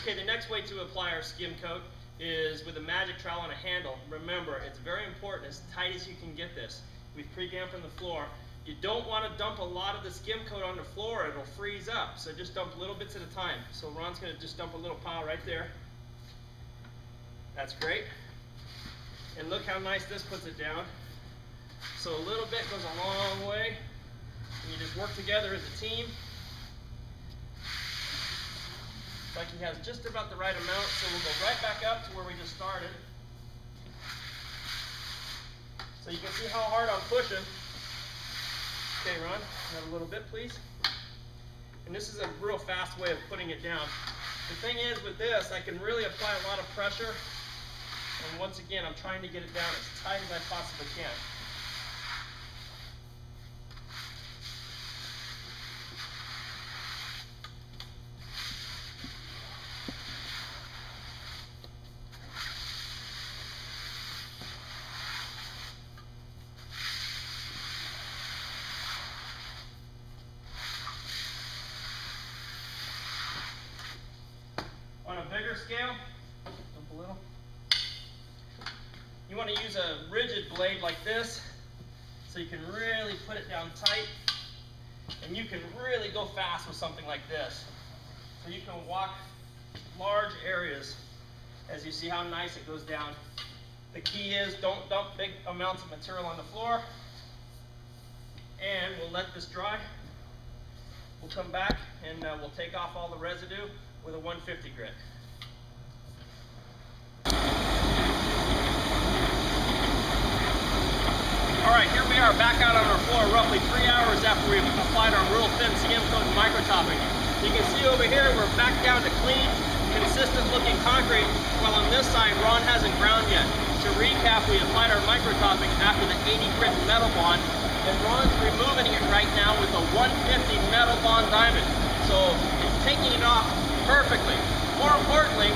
Okay, the next way to apply our skim coat is with a magic trowel and a handle. Remember, it's very important, as tight as you can get this. We've pre-dampened the floor. You don't want to dump a lot of the skim coat on the floor, it'll freeze up. So just dump little bits at a time. So Ron's going to just dump a little pile right there. That's great. And look how nice this puts it down. So a little bit goes a long way. And you just work together as a team. Like he has just about the right amount, so we'll go right back up to where we just started. So you can see how hard I'm pushing. Okay, Ron, another little bit, please. And this is a real fast way of putting it down. The thing is with this, I can really apply a lot of pressure. And once again, I'm trying to get it down as tight as I possibly can. On a bigger scale, jump a little. You want to use a rigid blade like this so you can really put it down tight, and you can really go fast with something like this. So you can walk large areas as you see how nice it goes down. The key is don't dump big amounts of material on the floor, and we'll let this dry. We'll come back and we'll take off all the residue with a 150 grit. Alright, here we are back out on our floor roughly 3 hours after we've applied our real thin skim coat and micro-topping. You can see over here we're back down to clean, consistent looking concrete, while on this side Ron hasn't ground yet. To recap, we applied our micro-topping after the 80 grit metal bond, and Ron's removing it right now with a 150 metal bond diamond. So it's taking it off perfectly. More importantly,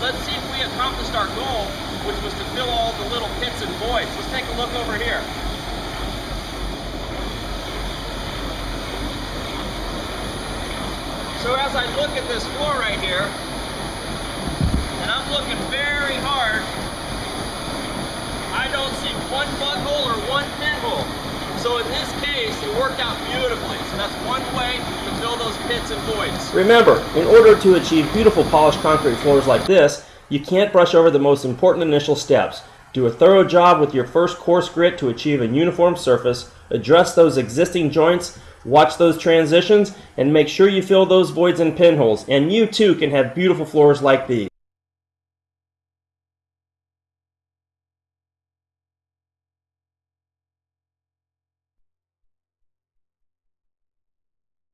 let's see if we accomplished our goal, which was to fill all the little pits and voids. Let's take a look over here. So as I look at this floor right here, and I'm looking very hard, I don't see one bug hole or one pinhole. So in this case, it worked out beautifully. So that's one way to fill those pits and voids. Remember, in order to achieve beautiful polished concrete floors like this, you can't brush over the most important initial steps. Do a thorough job with your first coarse grit to achieve a uniform surface, address those existing joints, watch those transitions, and make sure you fill those voids and pinholes, and you too can have beautiful floors like these.